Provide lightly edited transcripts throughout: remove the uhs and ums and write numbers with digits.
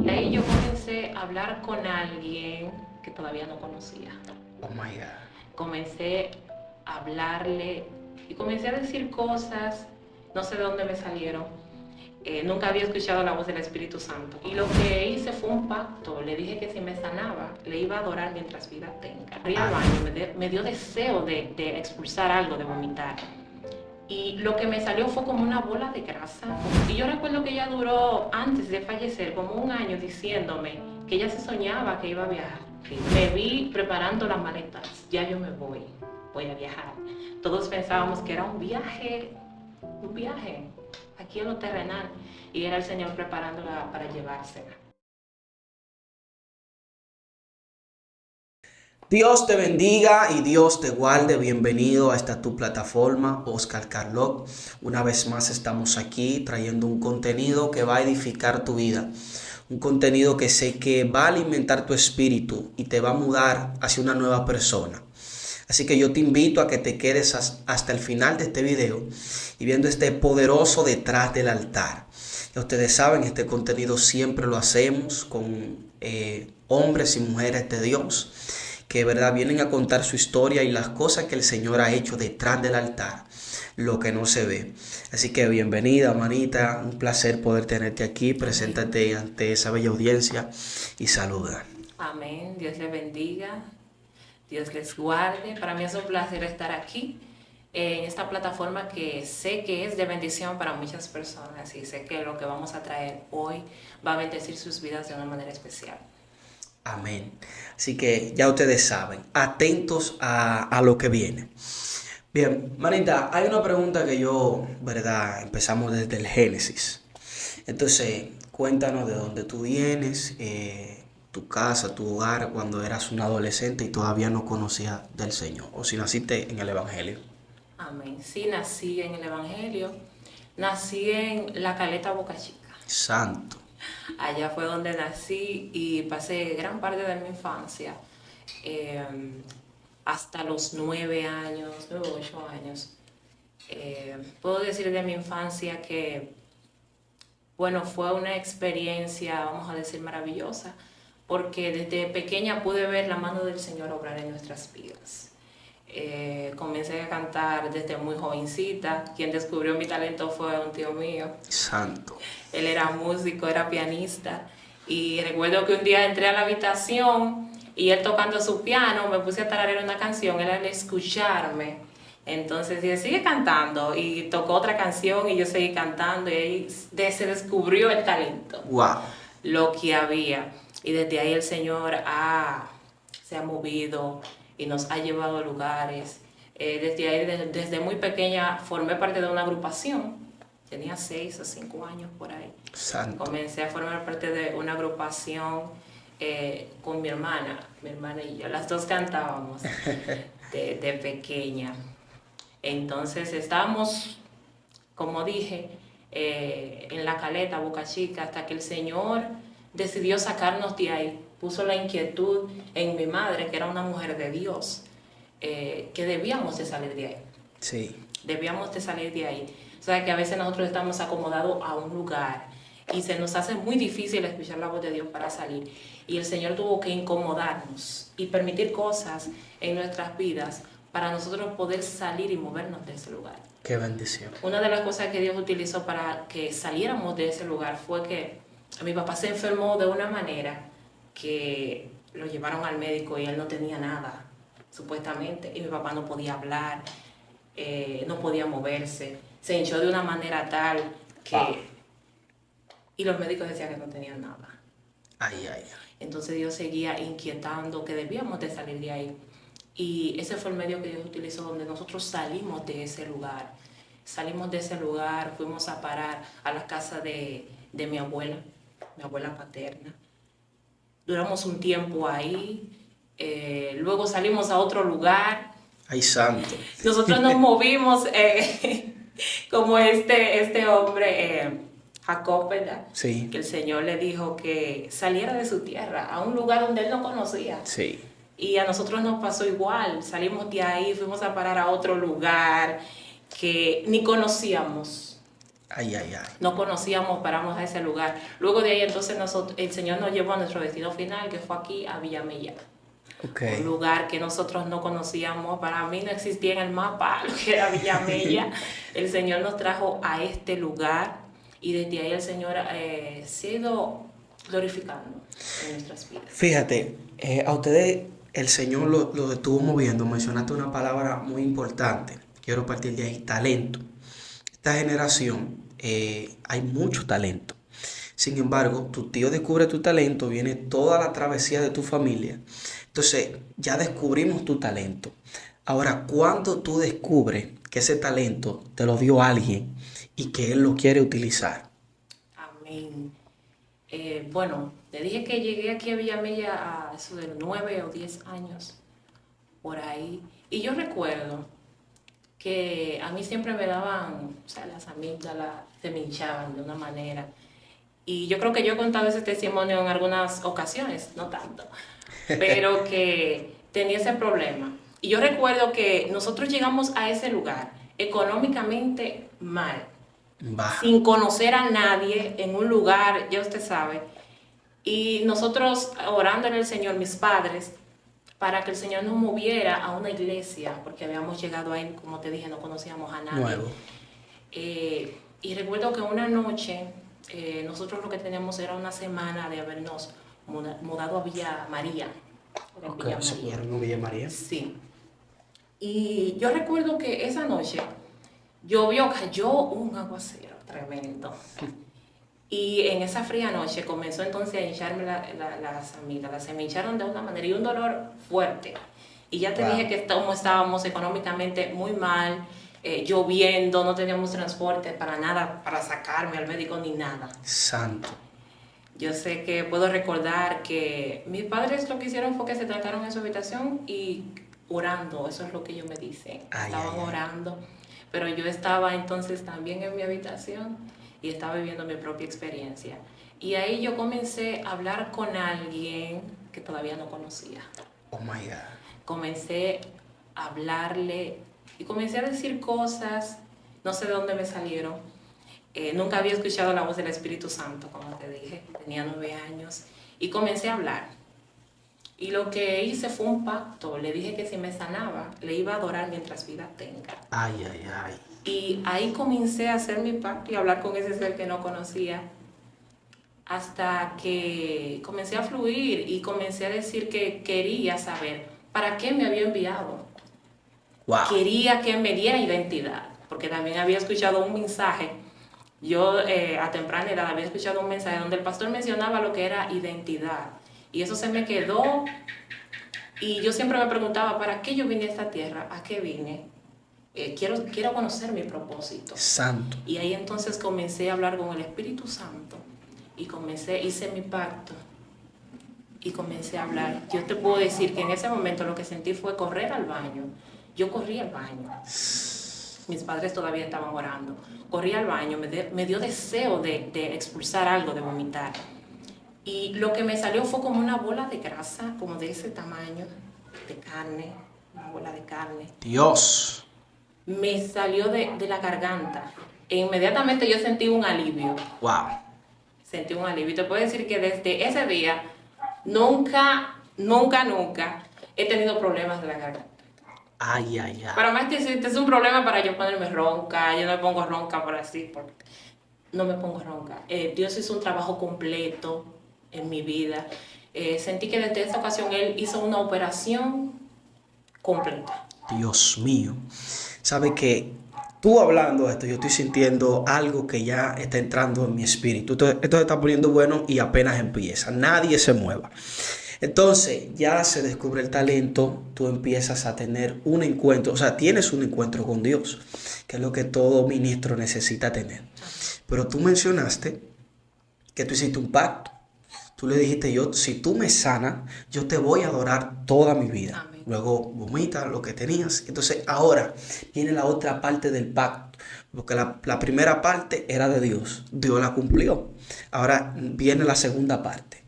Ahí yo comencé a hablar con alguien que todavía no conocía. Oh my God. Comencé a hablarle y comencé a decir cosas, no sé de dónde me salieron. Nunca había escuchado la voz del Espíritu Santo. Y lo que hice fue un pacto. Le dije que si me sanaba, le iba a adorar mientras vida tenga. Fui al Ay, baño, me dio deseo de expulsar algo, de vomitar. Y lo que me salió fue como una bola de grasa. Y yo recuerdo que ella duró, antes de fallecer, como un año diciéndome que ella se soñaba que iba a viajar. Me vi preparando las maletas, ya yo me voy a viajar. Todos pensábamos que era un viaje, aquí en lo terrenal. Y era el Señor preparándola para llevársela. Dios te bendiga y Dios te guarde. Bienvenido a esta tu plataforma, Oscar Carlot. Una vez más estamos aquí trayendo un contenido que va a edificar tu vida. Un contenido que sé que va a alimentar tu espíritu y te va a mudar hacia una nueva persona. Así que yo te invito a que te quedes hasta el final de este video y viendo este poderoso detrás del altar. Ya ustedes saben, este contenido siempre lo hacemos con hombres y mujeres de Dios que verdad vienen a contar su historia y las cosas que el Señor ha hecho detrás del altar, lo que no se ve. Así que bienvenida, manita, un placer poder tenerte aquí. Amén. Preséntate ante esa bella audiencia y saluda. Amén. Dios les bendiga. Dios les guarde. Para mí es un placer estar aquí en esta plataforma que sé que es de bendición para muchas personas y sé que lo que vamos a traer hoy va a bendecir sus vidas de una manera especial. Amén. Así que ya ustedes saben, atentos a lo que viene. Bien, manita, hay una pregunta que yo, verdad, empezamos desde el Génesis. Entonces, cuéntanos de dónde tú vienes, tu casa, tu hogar, cuando eras un adolescente y todavía no conocías del Señor, o si naciste en el Evangelio. Amén. Sí, nací en el Evangelio, nací en La Caleta, Boca Chica. Santo. Allá fue donde nací y pasé gran parte de mi infancia, eh, hasta los 9 años, 9 u 8 años. Puedo decir de mi infancia que, bueno, fue una experiencia, vamos a decir, maravillosa, porque desde pequeña pude ver la mano del Señor obrar en nuestras vidas. Comencé a cantar desde muy jovencita. Quien descubrió mi talento fue un tío mío. Santo. Él era músico, era pianista. Y recuerdo que un día entré a la habitación y él tocando su piano, me puse a tararear una canción. Él al escucharme, entonces dije, sigue cantando. Y tocó otra canción y yo seguí cantando. Y ahí se descubrió el talento, Wow. lo que había. Y desde ahí el Señor se ha movido y nos ha llevado a lugares. Desde ahí, desde muy pequeña, formé parte de una agrupación. Tenía 6 o 5 años por ahí. Santo. Comencé a formar parte de una agrupación con mi hermana y yo. Las dos cantábamos de pequeña. Entonces estábamos, como dije, en La Caleta, Boca Chica, hasta que el Señor decidió sacarnos de ahí. Puso la inquietud en mi madre, que era una mujer de Dios, que debíamos de salir de ahí. Sí. Debíamos de salir de ahí. O sea, que a veces nosotros estamos acomodados a un lugar y se nos hace muy difícil escuchar la voz de Dios para salir. Y el Señor tuvo que incomodarnos y permitir cosas en nuestras vidas para nosotros poder salir y movernos de ese lugar. Qué bendición. Una de las cosas que Dios utilizó para que saliéramos de ese lugar fue que mi papá se enfermó de una manera que lo llevaron al médico y él no tenía nada, supuestamente, y mi papá no podía hablar, no podía moverse, se hinchó de una manera tal que... Wow. Y los médicos decían que no tenían nada. Ay, ay, ay. Entonces Dios seguía inquietando que debíamos de salir de ahí. Y ese fue el medio que Dios utilizó donde nosotros salimos de ese lugar. Salimos de ese lugar, fuimos a parar a la casa de mi abuela paterna. Duramos un tiempo ahí, luego salimos a otro lugar. Ay, santo. Nosotros nos movimos como este hombre, Jacob, ¿verdad? Sí. Que el Señor le dijo que saliera de su tierra a un lugar donde él no conocía. Sí. Y a nosotros nos pasó igual, salimos de ahí, fuimos a parar a otro lugar que ni conocíamos. Ay, ay, ay. No conocíamos, paramos a ese lugar. Luego de ahí entonces el Señor nos llevó a nuestro destino final, que fue aquí a Villamella. Ok. Un lugar que nosotros no conocíamos. Para mí no existía en el mapa lo que era Villamella. El Señor nos trajo a este lugar y desde ahí el Señor se ha ido glorificando en nuestras vidas. Fíjate, a ustedes el Señor lo estuvo moviendo. Mencionaste una palabra muy importante. Quiero partir de ahí, talento. Esta generación hay mucho talento. Sin embargo, tu tío descubre tu talento, viene toda la travesía de tu familia. Entonces, ya descubrimos tu talento. Ahora, ¿cuándo tú descubres que ese talento te lo dio alguien y que él lo quiere utilizar? Amén. Bueno, te dije que llegué aquí a Villamella a eso de 9 o 10 años, por ahí. Y yo recuerdo que a mí siempre me daban, o sea, las amígdalas se me hinchaban de una manera. Y yo creo que yo he contado ese testimonio en algunas ocasiones, no tanto, pero que tenía ese problema. Y yo recuerdo que nosotros llegamos a ese lugar económicamente mal, Va. sin conocer a nadie, en un lugar, ya usted sabe, y nosotros orándole al Señor, mis padres, para que el Señor nos moviera a una iglesia, porque habíamos llegado ahí, como te dije, no conocíamos a nadie. Nuevo. Y recuerdo que una noche, nosotros lo que teníamos era una semana de habernos mudado a Villa María. Era en Ok, Villa se María. fueron a Villa María. Sí. Y yo recuerdo que esa noche cayó un aguacero tremendo. Y en esa fría noche comenzó entonces a hincharme las amígdalas. Se me hincharon de una manera y un dolor fuerte. Y ya te Wow. dije que estábamos económicamente muy mal, lloviendo, no teníamos transporte para nada, para sacarme al médico ni nada. Santo. Yo sé que puedo recordar que mis padres lo que hicieron fue que se trancaron en su habitación y orando, eso es lo que ellos me dicen. Estaban orando, pero yo estaba entonces también en mi habitación y estaba viviendo mi propia experiencia. Y ahí yo comencé a hablar con alguien que todavía no conocía. Oh my God. Comencé a hablarle y comencé a decir cosas, no sé de dónde me salieron. Nunca había escuchado la voz del Espíritu Santo, como te dije, tenía 9 años, y comencé a hablar. Y lo que hice fue un pacto, le dije que si me sanaba, le iba a adorar mientras vida tenga. Ay, ay, ay. Y ahí comencé a hacer mi pacto y a hablar con ese ser que no conocía, hasta que comencé a fluir y comencé a decir que quería saber para qué me había enviado. Wow. Quería que me diera identidad, porque también había escuchado un mensaje. Yo a temprana edad había escuchado un mensaje donde el pastor mencionaba lo que era identidad. Y eso se me quedó. Y yo siempre me preguntaba, ¿para qué yo vine a esta tierra? ¿A qué vine? Quiero conocer mi propósito. Santo. Y ahí entonces comencé a hablar con el Espíritu Santo. Y hice mi pacto. Y comencé a hablar. Yo te puedo decir que en ese momento lo que sentí fue correr al baño. Yo corrí al baño. Mis padres todavía estaban orando. Corrí al baño, me dio deseo de expulsar algo, de vomitar. Y lo que me salió fue como una bola de grasa, como de ese tamaño, de carne, una bola de carne. Dios. Me salió de la garganta. E inmediatamente yo sentí un alivio. Wow. Sentí un alivio. Y te puedo decir que desde ese día, nunca he tenido problemas de la garganta. Ay, ay, ay. Para más que este es un problema para yo ponerme ronca, yo no me pongo ronca por así, no me pongo ronca. Dios hizo un trabajo completo en mi vida. Sentí que desde esta ocasión Él hizo una operación completa. Dios mío. Sabe que tú hablando de esto, yo estoy sintiendo algo que ya está entrando en mi espíritu. Esto se está poniendo bueno y apenas empieza. Nadie se mueva. Entonces ya se descubre el talento, tú empiezas a tener un encuentro, o sea, tienes un encuentro con Dios, que es lo que todo ministro necesita tener. Pero tú mencionaste que tú hiciste un pacto. Tú le dijiste, si tú me sanas, yo te voy a adorar toda mi vida. Amén. Luego vomita lo que tenías. Entonces ahora viene la otra parte del pacto. Porque la primera parte era de Dios. Dios la cumplió. Ahora viene la segunda parte.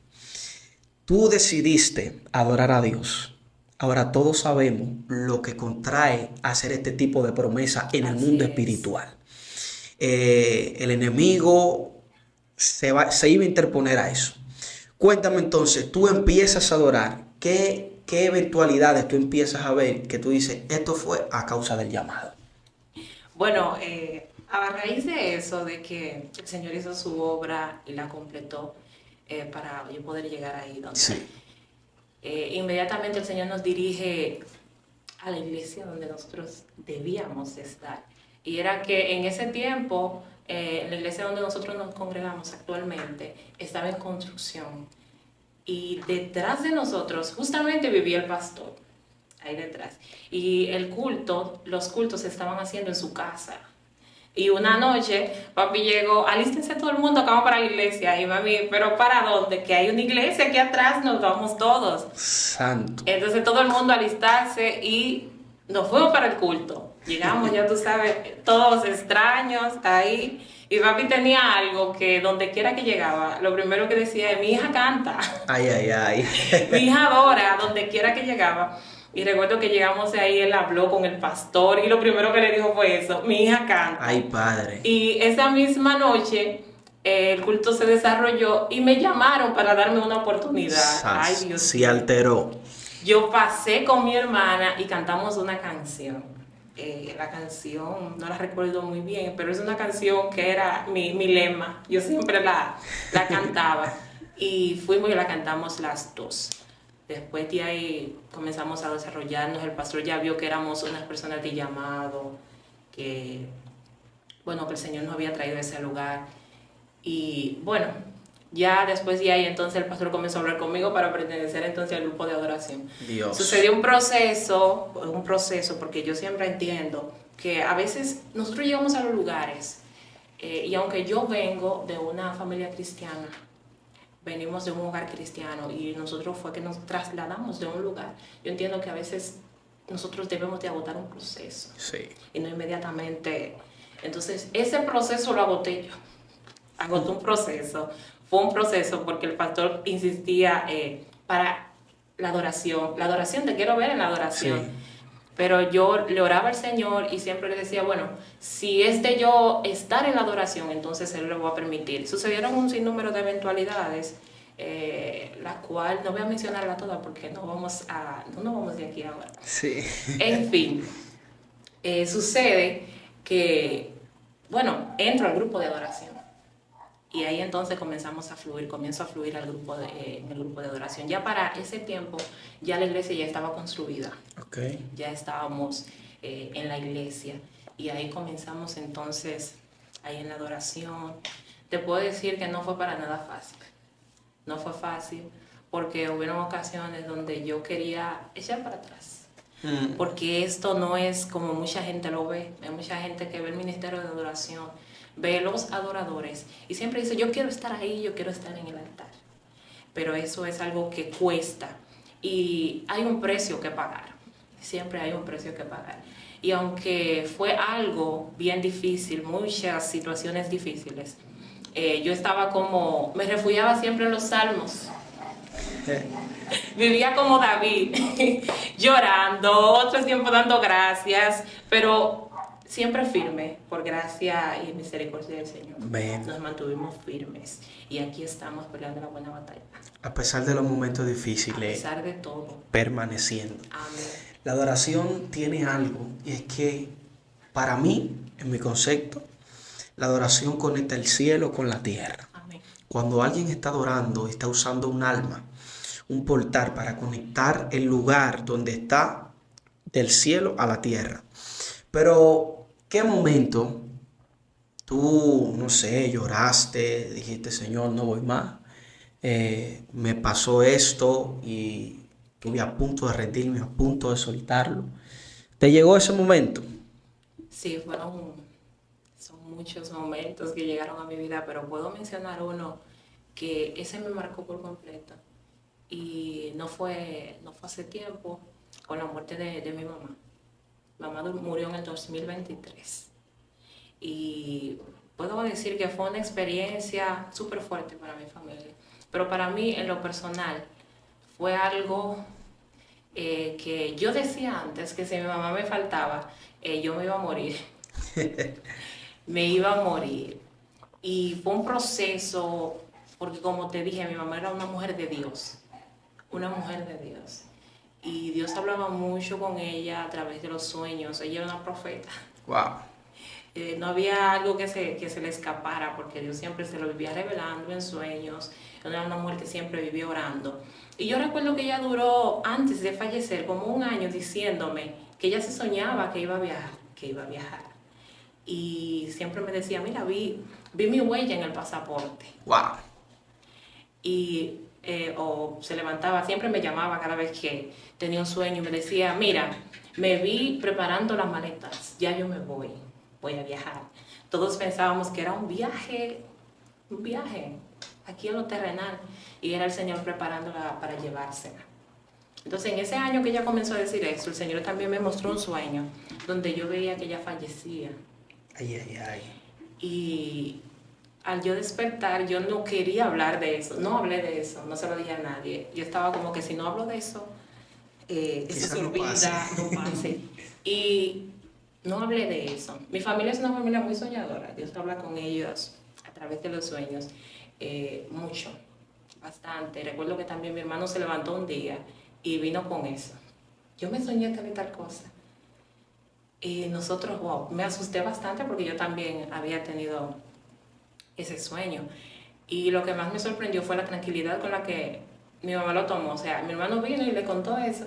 Tú decidiste adorar a Dios. Ahora todos sabemos lo que contrae hacer este tipo de promesa en el mundo espiritual. el enemigo se iba a interponer a eso. Cuéntame entonces, tú empiezas a adorar, ¿qué eventualidades tú empiezas a ver que tú dices, esto fue a causa del llamado? Bueno, a raíz de eso, de que el Señor hizo su obra y la completó para yo poder llegar ahí donde... Sí, inmediatamente el Señor nos dirige a la iglesia donde nosotros debíamos estar. Y era que en ese tiempo, la iglesia donde nosotros nos congregamos actualmente estaba en construcción. Y detrás de nosotros justamente vivía el pastor, ahí detrás. Y los cultos se estaban haciendo en su casa. Y una noche, papi llegó, alístense todo el mundo, acá vamos para la iglesia. Y mami, ¿pero para dónde? Que hay una iglesia aquí atrás, nos vamos todos. santo. Entonces todo el mundo a alistarse y nos fuimos para el culto. Llegamos, ya tú sabes, todos extraños ahí. Y papi tenía algo que donde quiera que llegaba, lo primero que decía es, mi hija canta, Ay, ay, ay. mi hija adora, donde quiera que llegaba. Y recuerdo que llegamos ahí, él habló con el pastor y lo primero que le dijo fue eso, mi hija canta. Ay, padre. Y esa misma noche el culto se desarrolló y me llamaron para darme una oportunidad. Ay, Dios Se mío. alteró. Yo pasé con mi hermana y cantamos una canción. La canción no la recuerdo muy bien, pero es una canción que era mi lema. Yo siempre la cantaba y fuimos y la cantamos las dos. Después de ahí comenzamos a desarrollarnos. El pastor ya vio que éramos unas personas de llamado, que, bueno, que el Señor nos había traído a ese lugar. Y bueno, ya después de ahí entonces el pastor comenzó a hablar conmigo para pertenecer entonces al grupo de adoración. Dios. Sucedió un proceso porque yo siempre entiendo que a veces nosotros llegamos a los lugares y aunque yo vengo de una familia cristiana, venimos de un hogar cristiano y nosotros fue que nos trasladamos de un lugar, yo entiendo que a veces nosotros debemos de agotar un proceso Sí. y no inmediatamente. Entonces ese proceso lo agoté yo. Agotó un proceso, fue un proceso porque el pastor insistía para la adoración, te quiero ver en la adoración. Sí. Pero yo le oraba al Señor y siempre le decía, bueno, si es de yo estar en la adoración, entonces Él lo va a permitir. Sucedieron un sinnúmero de eventualidades, la cual no voy a mencionarla toda porque no nos vamos de aquí ahora. Sí. En fin, sucede que, bueno, entro al grupo de adoración. Y ahí entonces comienzo a fluir en el grupo de adoración. Ya para ese tiempo, ya la iglesia ya estaba construida. Okay. Ya estábamos en la iglesia. Y ahí comenzamos entonces, ahí en la adoración. Te puedo decir que no fue para nada fácil. No fue fácil porque hubieron ocasiones donde yo quería echar para atrás. Porque esto no es como mucha gente lo ve. Hay mucha gente que ve el ministerio de adoración, ve los adoradores y siempre dice, yo quiero estar ahí, yo quiero estar en el altar. Pero eso es algo que cuesta y hay un precio que pagar. Siempre hay un precio que pagar. Y aunque fue algo bien difícil, muchas situaciones difíciles, yo estaba me refugiaba siempre en los salmos. Vivía como David, llorando, otro tiempo dando gracias, pero siempre firme, por gracia y misericordia del Señor. Amén. Nos mantuvimos firmes y aquí estamos peleando la buena batalla. A pesar de los momentos A difíciles, pesar de todo. permaneciendo. Amén. La adoración tiene algo y es que para mí, en mi concepto, la adoración conecta el cielo con la tierra. Amén. Cuando alguien está adorando, está usando un alma, un portal para conectar el lugar donde está del cielo a la tierra. Pero, ¿qué momento tú, no sé, lloraste, dijiste, Señor, no voy más? Me pasó esto y estuve a punto de rendirme, a punto de soltarlo. ¿Te llegó ese momento? Sí, son muchos momentos que llegaron a mi vida, pero puedo mencionar uno que ese me marcó por completo. Y no fue hace tiempo, con la muerte de mi mamá. Mamá murió en el 2023. Y puedo decir que fue una experiencia súper fuerte para mi familia. Pero para mí, en lo personal, fue algo que yo decía antes que si mi mamá me faltaba, yo me iba a morir. me iba a morir. Y fue un proceso, porque como te dije, mi mamá era una mujer de Dios, una mujer de Dios. Y Dios hablaba mucho con ella a través de los sueños. Ella era una profeta. Wow. No había algo que se le escapara, porque Dios siempre se lo vivía revelando en sueños. Era una mujer que siempre vivía orando. Y yo recuerdo que ella duró, antes de fallecer, como un año diciéndome que ella se soñaba que iba a viajar, que iba a viajar. Y siempre me decía, mira, vi mi huella en el pasaporte. Wow. Y o se levantaba, siempre me llamaba cada vez que tenía un sueño y me decía, mira, me vi preparando las maletas, ya yo me voy a viajar. Todos pensábamos que era un viaje aquí en lo terrenal, y era el Señor preparándola para llevársela. Entonces, en ese año que ella comenzó a decir eso, el Señor también me mostró un sueño donde yo veía que ella fallecía. Ay, ay, ay. Y al yo despertar, yo no quería hablar de eso, no hablé de eso, no se lo dije a nadie. Yo estaba como que si no hablo de eso, eso Quizá se no pase. olvida, no pase. Y no hablé de eso. Mi familia es una familia muy soñadora. Dios habla con ellos a través de los sueños mucho, bastante. Recuerdo que también mi hermano se levantó un día y vino con eso. Yo me soñé tal y tal cosa. Y nosotros, wow, me asusté bastante porque yo también había tenido ese sueño. Y lo que más me sorprendió fue la tranquilidad con la que mi mamá lo tomó. O sea, mi hermano vino y le contó eso.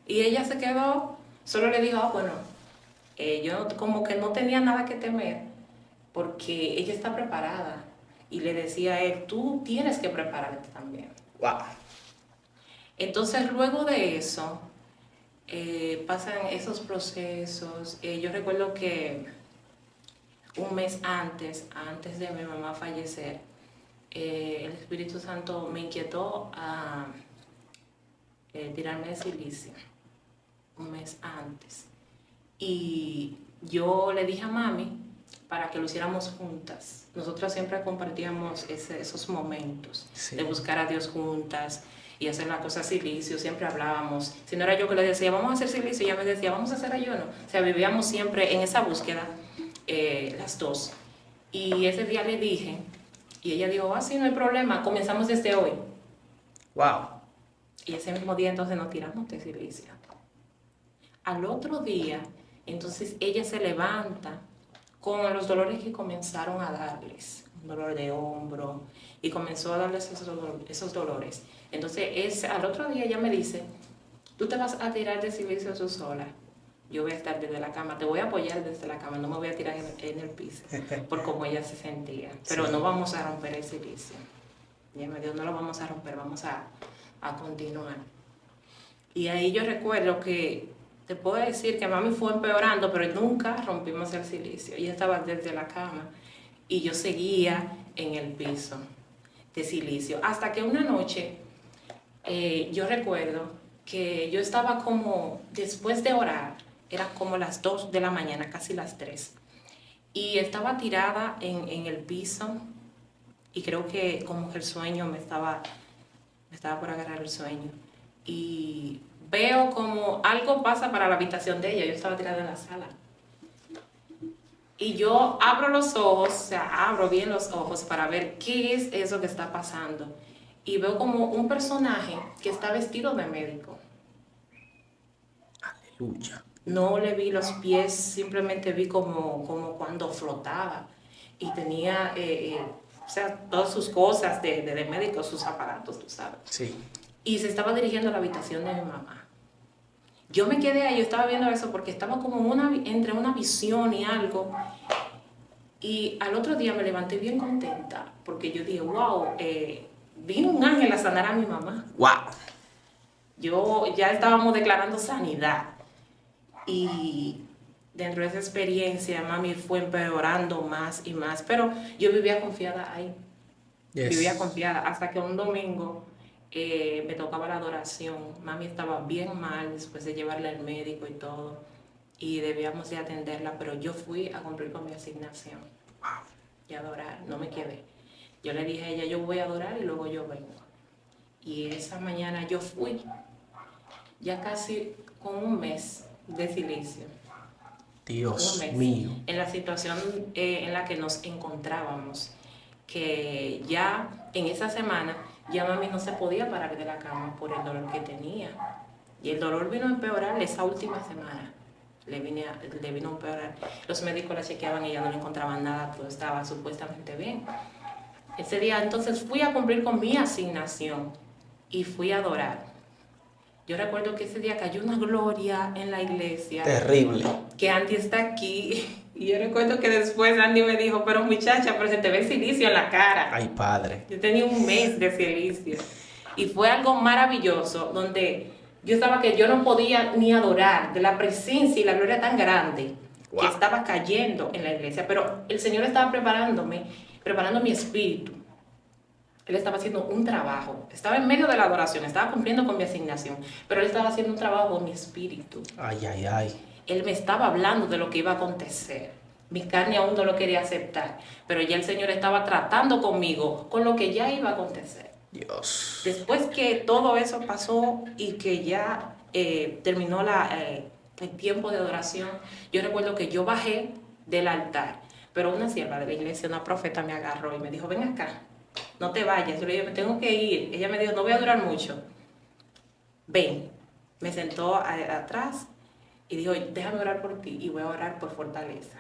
Y ella se quedó, solo le dijo, bueno, yo como que no tenía nada que temer porque ella está preparada. Y le decía a él, tú tienes que prepararte también. Wow. Entonces, luego de eso, pasan esos procesos. Yo recuerdo que un mes antes de mi mamá fallecer, el Espíritu Santo me inquietó a tirarme de silicio un mes antes. Y yo le dije a mami para que lo hiciéramos juntas. Nosotros siempre compartíamos esos momentos Sí. de buscar a Dios juntas y hacer las cosas silicio, siempre hablábamos. Si no era yo que le decía, vamos a hacer silicio, ella me decía, vamos a hacer ayuno. O sea, vivíamos siempre en esa búsqueda, las dos. Y ese día le dije, y ella dijo, ah, sí, no hay problema, comenzamos desde hoy. Wow. Y ese mismo día entonces nos tiramos de silicio. Al otro día, entonces ella se levanta con los dolores que comenzaron a darles, un dolor de hombro, y comenzó a darles esos dolores. Entonces al otro día ella me dice, tú te vas a tirar de silicio tú sola. Yo voy a estar desde la cama, te voy a apoyar desde la cama, no me voy a tirar en el piso, por cómo ella se sentía. Pero Sí. no vamos a romper el silicio. Ella me dijo, no lo vamos a romper, vamos a continuar. Y ahí yo recuerdo que, te puedo decir que mami fue empeorando, pero nunca rompimos el silicio. Ella estaba desde la cama y yo seguía en el piso de silicio. Hasta que una noche, yo recuerdo que yo estaba como, después de orar, eran como las 2 de la mañana, casi las 3. Y estaba tirada en el piso y creo que como que el sueño me estaba por agarrar el sueño. Y veo como algo pasa para la habitación de ella. Yo estaba tirada en la sala. Y yo abro los ojos, o sea, abro bien los ojos para ver qué es eso que está pasando. Y veo como un personaje que está vestido de médico. Aleluya. No le vi los pies, simplemente vi como cuando flotaba. Y tenía, o sea, todas sus cosas de médico, sus aparatos, tú sabes. Sí. Y se estaba dirigiendo a la habitación de mi mamá. Yo me quedé ahí, yo estaba viendo eso porque estaba como entre una visión y algo. Y al otro día me levanté bien contenta porque yo dije, wow, vino un ángel a sanar a mi mamá. Wow. Yo ya estábamos declarando sanidad. Y dentro de esa experiencia, mami fue empeorando más y más. Pero yo vivía confiada ahí. Yes. Vivía confiada hasta que un domingo me tocaba la adoración. Mami estaba bien mal después de llevarla al médico y todo. Y debíamos de atenderla, pero yo fui a cumplir con mi asignación. Wow. Y a adorar, no me quedé. Yo le dije a ella, yo voy a adorar y luego yo vengo. Y esa mañana yo fui, ya casi con un mes de silicio. un Dios mes, mío. en la situación en la que nos encontrábamos, que ya en esa semana ya mami no se podía parar de la cama por el dolor que tenía. Y el dolor vino a empeorar esa última semana. Le vino a empeorar. Los médicos la chequeaban y ya no le encontraban nada, todo estaba supuestamente bien. Ese día entonces fui a cumplir con mi asignación y fui a adorar. Yo recuerdo que ese día cayó una gloria en la iglesia, Terrible. que Andy está aquí. Y yo recuerdo que después Andy me dijo, pero muchacha, pero se te ve silicio en la cara. Ay, padre. Yo tenía un mes de silicio. Y fue algo maravilloso, donde yo estaba que yo no podía ni adorar de la presencia y la gloria tan grande que Wow. estaba cayendo en la iglesia. Pero el Señor estaba preparando mi espíritu. Él estaba haciendo un trabajo. Estaba en medio de la adoración, estaba cumpliendo con mi asignación, pero él estaba haciendo un trabajo en mi espíritu. Ay, ay, ay. Él me estaba hablando de lo que iba a acontecer. Mi carne aún no lo quería aceptar, pero ya el Señor estaba tratando conmigo con lo que ya iba a acontecer. Dios. Después que todo eso pasó y que ya terminó el tiempo de adoración, yo recuerdo que yo bajé del altar, pero una sierva de la iglesia, una profeta, me agarró y me dijo, ven acá, no te vayas. Yo le dije, me tengo que ir. Ella me dijo, no voy a durar mucho. Ven. Me sentó atrás y dijo, déjame orar por ti y voy a orar por fortaleza.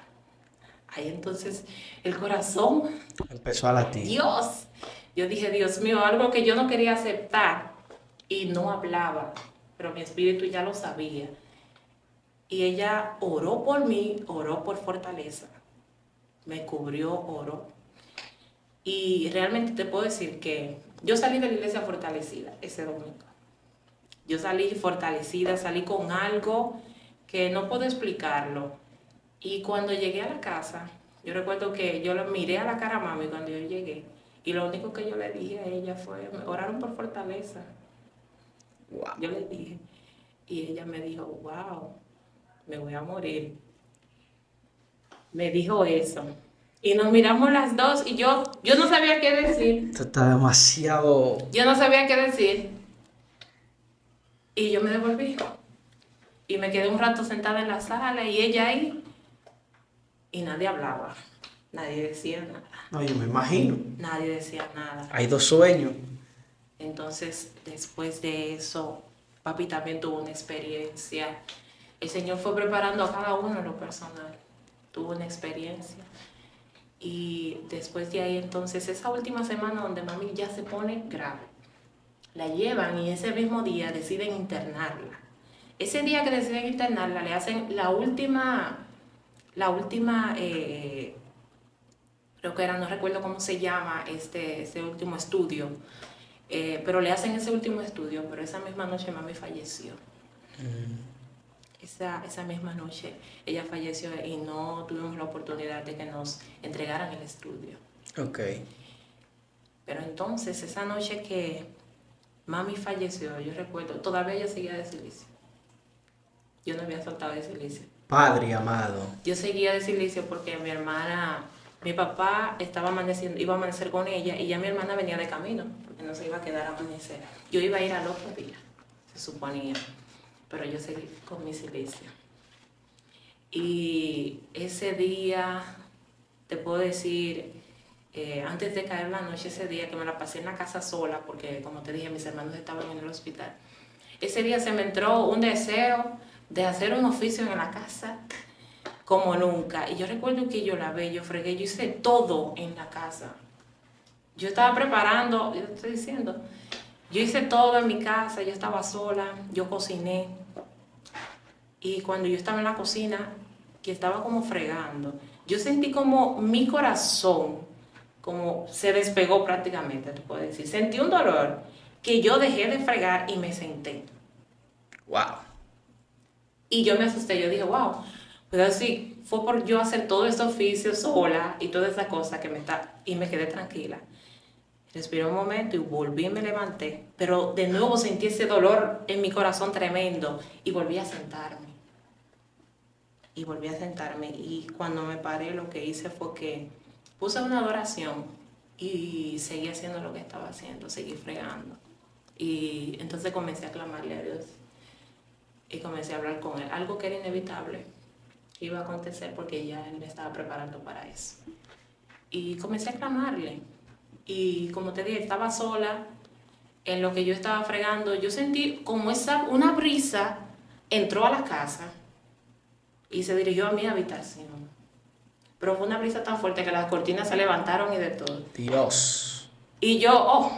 Ahí entonces el corazón, Empezó a latir. Dios, yo dije, Dios mío, algo que yo no quería aceptar y no hablaba, pero mi espíritu ya lo sabía. Y ella oró por mí, oró por fortaleza, me cubrió, oró. Y realmente te puedo decir que yo salí de la iglesia fortalecida ese domingo. Yo salí fortalecida, salí con algo que no puedo explicarlo. Y cuando llegué a la casa, yo recuerdo que yo le miré a la cara a mami cuando yo llegué. Y lo único que yo le dije a ella fue, oraron por fortaleza. Wow. Yo le dije. Y ella me dijo, wow, me voy a morir. Me dijo eso. Y nos miramos las dos y yo no sabía qué decir. Esto está demasiado. Yo no sabía qué decir. Y yo me devolví. Y me quedé un rato sentada en la sala y ella ahí. Y nadie hablaba. Nadie decía nada. No, yo me imagino. Nadie decía nada. Hay dos sueños. Entonces, después de eso, papi también tuvo una experiencia. El Señor fue preparando a cada uno en lo personal. Tuvo una experiencia. Y después de ahí, entonces, esa última semana donde mami ya se pone grave, la llevan y ese mismo día deciden internarla. Ese día que deciden internarla, le hacen la última, creo que era, no recuerdo cómo se llama este último estudio, pero le hacen ese último estudio, pero esa misma noche mami falleció. Esa misma noche ella falleció y no tuvimos la oportunidad de que nos entregaran el estudio. Ok. Pero entonces, esa noche que mami falleció, yo recuerdo, todavía ella seguía de silicio. Yo no había soltado de silicio. Padre amado. Yo seguía de silicio porque mi papá iba a amanecer con ella y ya mi hermana venía de camino, porque no se iba a quedar a amanecer. Yo iba a ir al otro día, se suponía, pero yo seguí con mi silicio. Y ese día, te puedo decir, antes de caer la noche, ese día que me la pasé en la casa sola, porque como te dije, mis hermanos estaban en el hospital, ese día se me entró un deseo de hacer un oficio en la casa como nunca. Y yo recuerdo que yo lavé, yo fregué, yo hice todo en la casa. Yo estaba preparando, yo te estoy diciendo, yo hice todo en mi casa, yo estaba sola, yo cociné. Y cuando yo estaba en la cocina, que estaba como fregando, yo sentí como mi corazón, como se despegó prácticamente, te puedo decir. Sentí un dolor que yo dejé de fregar y me senté. Wow. Y yo me asusté, yo dije, wow, pues así fue por yo hacer todo este oficio sola y toda esa cosa y me quedé tranquila. Respiré un momento y volví y me levanté, pero de nuevo sentí ese dolor en mi corazón tremendo y volví a sentarme. Y cuando me paré lo que hice fue que puse una adoración y seguí haciendo lo que estaba haciendo, seguí fregando. Y entonces comencé a clamarle a Dios y comencé a hablar con Él, algo que era inevitable. que iba a acontecer porque ya él me estaba preparando para eso. Y comencé a clamarle. Y como te dije, estaba sola. En lo que yo estaba fregando, yo sentí como una brisa entró a la casa y se dirigió a mi habitación. Pero fue una brisa tan fuerte que las cortinas se levantaron y de todo. Dios. Y yo, oh,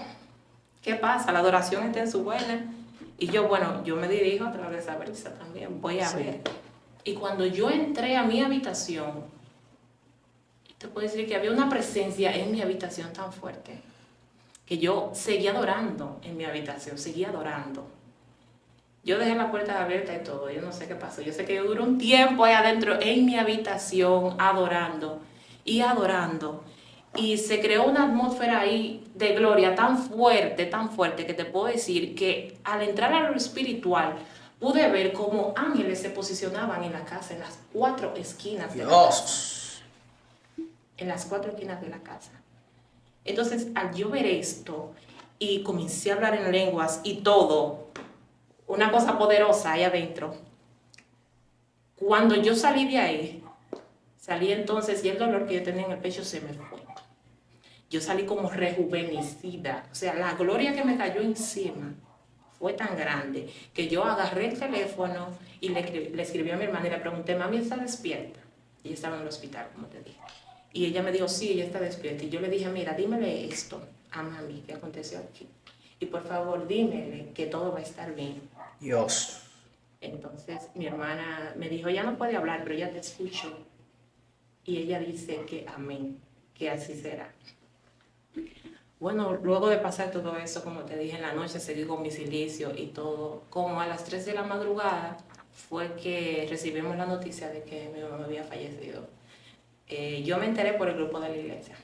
¿qué pasa? La adoración está en su buena. Y yo, bueno, yo me dirijo a través de esa brisa también, voy a ver. Y cuando yo entré a mi habitación, te puedo decir que había una presencia en mi habitación tan fuerte que yo seguía adorando en mi habitación, seguía adorando. Yo dejé la puerta abierta y todo, yo no sé qué pasó. Yo sé que yo duré un tiempo ahí adentro en mi habitación adorando y adorando. Y se creó una atmósfera ahí de gloria tan fuerte, que te puedo decir que al entrar a lo espiritual, pude ver cómo ángeles se posicionaban en la casa, en las 4 esquinas de la casa. En las 4 esquinas de la casa. Entonces, al yo ver esto y comencé a hablar en lenguas y todo, una cosa poderosa ahí adentro. Cuando yo salí de ahí, salí entonces y el dolor que yo tenía en el pecho se me fue. Yo salí como rejuvenecida. O sea, la gloria que me cayó encima fue tan grande que yo agarré el teléfono y le escribí a mi hermana y le pregunté, mami, ¿está despierta? Y ella estaba en el hospital, como te dije. Y ella me dijo, sí, ella está despierta. Y yo le dije, mira, dímele esto a mami, ¿qué aconteció aquí? Y por favor, dímele que todo va a estar bien. Dios. Entonces mi hermana me dijo, ella no puede hablar, pero ella te escuchó. Y ella dice que amén, que así será. Bueno, luego de pasar todo eso, como te dije, en la noche seguí con mi silicio y todo. Como a las 3 de la madrugada fue que recibimos la noticia de que mi mamá había fallecido. Yo me enteré por el grupo de la iglesia.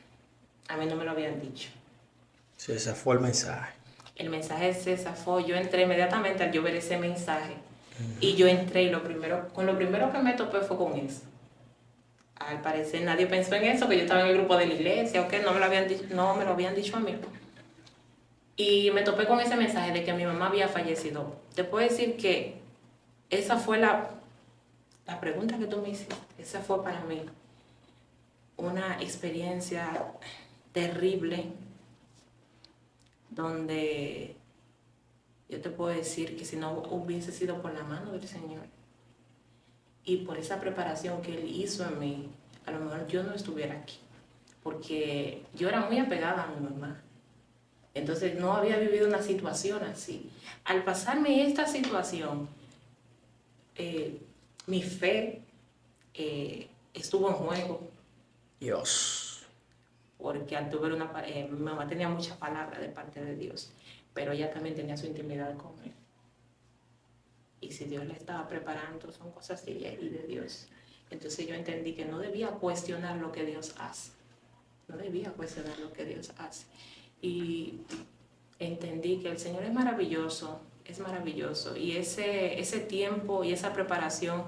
A mí no me lo habían dicho. Sí, ese fue el mensaje. El mensaje se zafó. Yo entré inmediatamente al yo ver ese mensaje. Y yo entré y lo primero que me topé fue con eso. Al parecer nadie pensó en eso, que yo estaba en el grupo de la iglesia, o que no me lo habían dicho a mí. Y me topé con ese mensaje de que mi mamá había fallecido. Te puedo decir que esa fue la pregunta que tú me hiciste. Esa fue para mí una experiencia terrible, donde yo te puedo decir que si no hubiese sido por la mano del Señor y por esa preparación que Él hizo en mí, a lo mejor yo no estuviera aquí, porque yo era muy apegada a mi mamá. Entonces no había vivido una situación así. Al pasarme esta situación, mi fe estuvo en juego. Dios. Porque al tuve mi mamá tenía muchas palabras de parte de Dios, pero ella también tenía su intimidad con Él. Y si Dios la estaba preparando, son cosas de ella y de Dios. Entonces yo entendí que no debía cuestionar lo que Dios hace. No debía cuestionar lo que Dios hace. Y entendí que el Señor es maravilloso. Y ese tiempo y esa preparación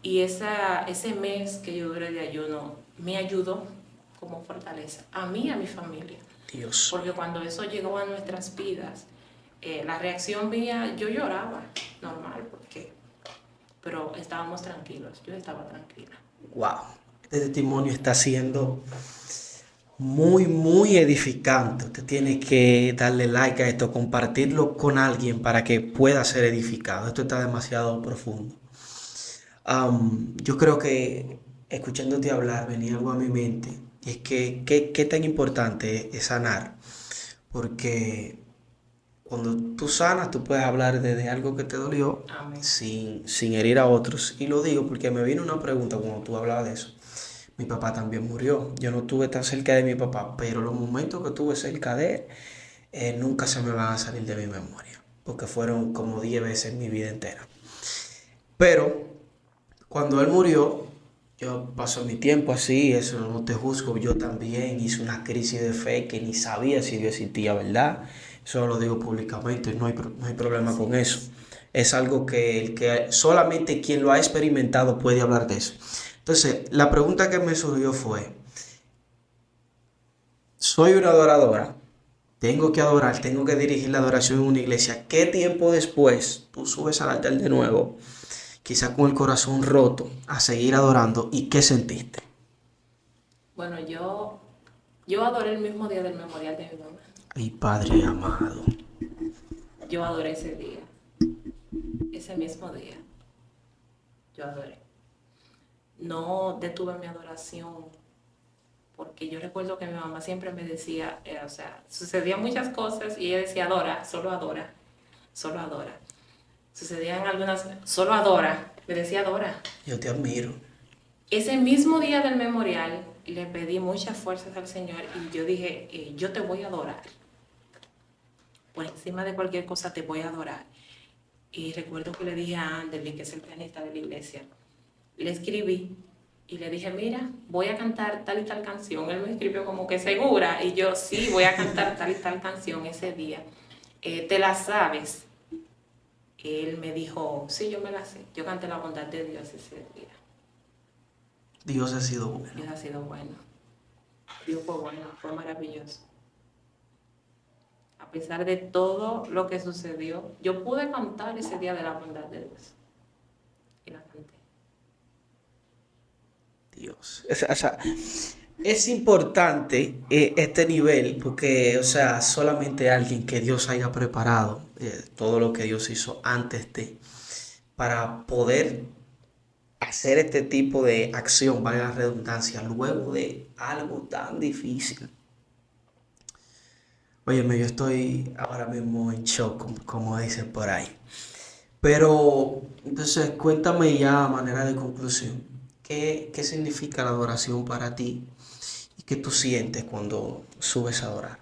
y ese mes que yo duré de ayuno me ayudó como fortaleza a mí y a mi familia. Dios. Porque cuando eso llegó a nuestras vidas, la reacción mía, yo lloraba, normal, pero estábamos tranquilos, yo estaba tranquila. Wow, este testimonio está siendo muy, muy edificante. Usted tiene que darle like a esto, compartirlo con alguien para que pueda ser edificado. Esto está demasiado profundo. Yo creo que escuchándote hablar venía algo a mi mente. Y es que qué tan importante es sanar. Porque cuando tú sanas, tú puedes hablar de algo que te dolió sin herir a otros. Y lo digo porque me vino una pregunta cuando tú hablabas de eso. Mi papá también murió. Yo no estuve tan cerca de mi papá, pero los momentos que estuve cerca de él nunca se me van a salir de mi memoria. Porque fueron como 10 veces en mi vida entera. Pero cuando él murió, yo pasé mi tiempo así, eso no te juzgo, yo también hice una crisis de fe que ni sabía si Dios existía, ¿verdad? Eso lo digo públicamente, no hay problema con eso. Es algo que solamente quien lo ha experimentado puede hablar de eso. Entonces, la pregunta que me surgió fue, soy una adoradora, tengo que adorar, tengo que dirigir la adoración en una iglesia. ¿Qué tiempo después tú subes al altar de nuevo? quizá con el corazón roto, a seguir adorando. ¿Y qué sentiste? Bueno, yo adoré el mismo día del memorial de mi mamá. Ay, Padre amado. Yo adoré ese día, ese mismo día, yo adoré. No detuve mi adoración porque yo recuerdo que mi mamá siempre me decía, o sea, sucedían muchas cosas y ella decía, adora, solo adora, solo adora. Sucedían algunas, solo adora, me decía adora. Yo te admiro. Ese mismo día del memorial le pedí muchas fuerzas al Señor y yo dije, yo te voy a adorar. Por encima de cualquier cosa te voy a adorar. Y recuerdo que le dije a Anderly, que es el pianista de la iglesia, le escribí y le dije, mira, voy a cantar tal y tal canción. Él me escribió como que segura y yo sí, voy a cantar tal y tal canción ese día. ¿Te la sabes? Él me dijo, sí, yo me la sé. Yo canté la bondad de Dios ese día. Dios ha sido bueno. Dios ha sido bueno. Dios fue bueno, fue maravilloso. A pesar de todo lo que sucedió, yo pude cantar ese día de la bondad de Dios. Y la canté. Dios. O sea, es importante este nivel porque, o sea, solamente alguien que Dios haya preparado todo lo que Dios hizo antes de, para poder hacer este tipo de acción, valga la redundancia, luego de algo tan difícil. Óyeme, yo estoy ahora mismo en shock, como dicen por ahí. Pero, entonces, cuéntame ya a manera de conclusión, ¿qué significa la adoración para ti y qué tú sientes cuando subes a adorar?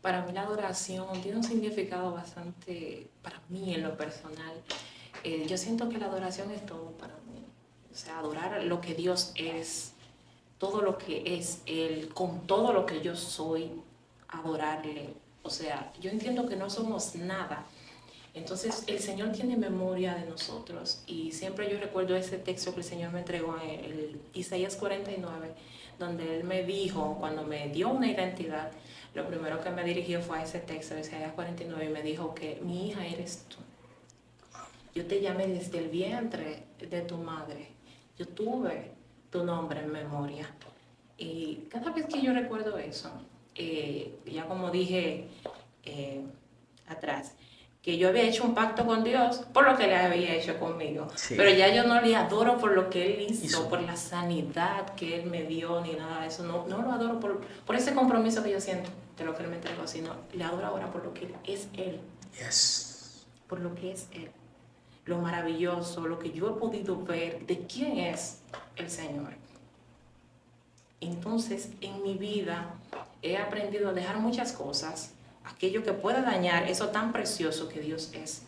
Para mí la adoración tiene un significado bastante, para mí en lo personal, yo siento que la adoración es todo para mí. O sea, adorar lo que Dios es, todo lo que es Él, con todo lo que yo soy, adorarle. O sea, yo entiendo que no somos nada. Entonces, el Señor tiene memoria de nosotros y siempre yo recuerdo ese texto que el Señor me entregó en el Isaías 49, donde Él me dijo, cuando me dio una identidad, lo primero que me dirigió fue a ese texto de Isaías 49 y me dijo que mi hija eres tú. Yo te llamé desde el vientre de tu madre. Yo tuve tu nombre en memoria. Y cada vez que yo recuerdo eso, ya como dije atrás, que yo había hecho un pacto con Dios por lo que Él había hecho conmigo. Sí. Pero ya yo no le adoro por lo que Él hizo, por la sanidad que Él me dio, ni nada de eso. No lo adoro por ese compromiso que yo siento de lo que Él me entregó, sino le adoro ahora por lo que es Él. Yes. Por lo que es Él. Lo maravilloso, lo que yo he podido ver de quién es el Señor. Entonces, en mi vida he aprendido a dejar muchas cosas, aquello que pueda dañar eso tan precioso que Dios es,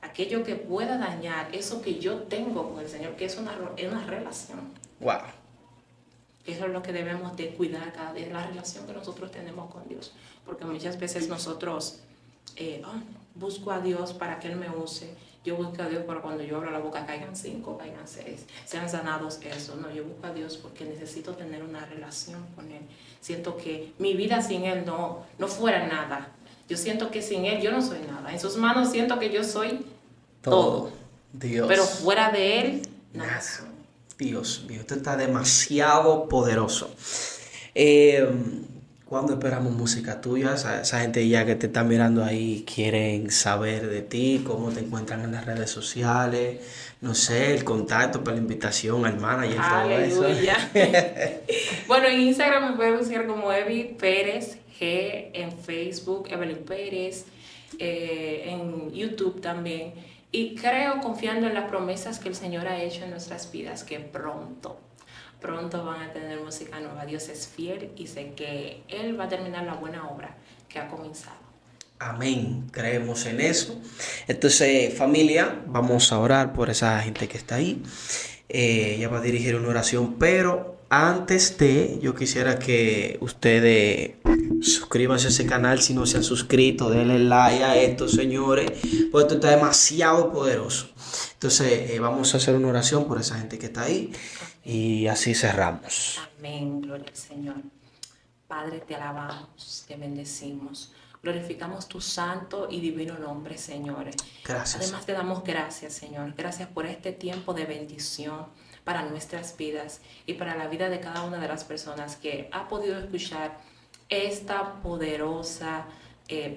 aquello que pueda dañar eso que yo tengo con el Señor, que es una relación. Wow. Eso es lo que debemos de cuidar cada día, la relación que nosotros tenemos con Dios, porque muchas veces nosotros busco a Dios para que Él me use. Yo busco a Dios para cuando yo abro la boca caigan 5, caigan 6, sean sanados eso. No, yo busco a Dios porque necesito tener una relación con Él. Siento que mi vida sin Él no fuera nada. Yo siento que sin Él yo no soy nada. En sus manos siento que yo soy todo. Dios. Pero fuera de Él, nada soy. Dios mío, esto está demasiado poderoso. ¿Cuándo esperamos música tuya? Esa gente ya que te está mirando ahí quieren saber de ti, cómo te encuentran en las redes sociales, no sé, el contacto para la invitación al manager, todo eso. Aleluya. Bueno, en Instagram me pueden buscar como Evi Pérez G, en Facebook Evelyn Pérez, en YouTube también. Y creo, confiando en las promesas que el Señor ha hecho en nuestras vidas, que pronto van a tener música nueva. Dios es fiel y sé que Él va a terminar la buena obra que ha comenzado. Amén, creemos en eso. Entonces, familia, vamos a orar por esa gente que está ahí. Ella va a dirigir una oración, pero antes de, yo quisiera que ustedes suscríbanse a ese canal si no se han suscrito, denle like a esto, señores, porque esto está demasiado poderoso. Entonces, vamos a hacer una oración por esa gente que está ahí y así cerramos. Amén, gloria al Señor. Padre, te alabamos, te bendecimos. Glorificamos tu santo y divino nombre, Señor. Gracias, Además te Señor. damos gracias, Señor. Gracias por este tiempo de bendición para nuestras vidas y para la vida de cada una de las personas que ha podido escuchar esta poderosa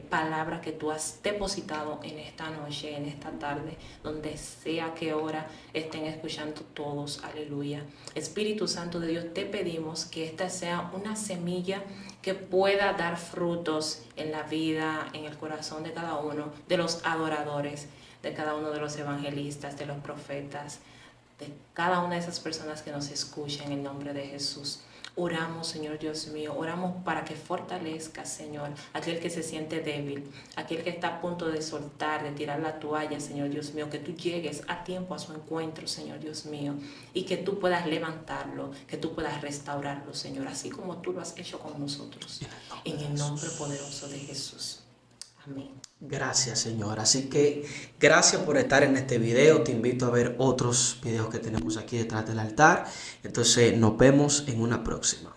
palabra que tú has depositado en esta noche, en esta tarde, donde sea que hora estén escuchando todos. Aleluya. Espíritu Santo de Dios, te pedimos que esta sea una semilla que pueda dar frutos en la vida, en el corazón de cada uno de los adoradores, de cada uno de los evangelistas, de los profetas, de cada una de esas personas que nos escuchan en el nombre de Jesús. Oramos, Señor Dios mío, oramos para que fortalezca, Señor, aquel que se siente débil, aquel que está a punto de soltar, de tirar la toalla, Señor Dios mío, que tú llegues a tiempo a su encuentro, Señor Dios mío, y que tú puedas levantarlo, que tú puedas restaurarlo, Señor, así como tú lo has hecho con nosotros, en el nombre poderoso de Jesús. Amén. Gracias, Señor. Así que gracias por estar en este video. Te invito a ver otros videos que tenemos aquí detrás del altar. Entonces nos vemos en una próxima.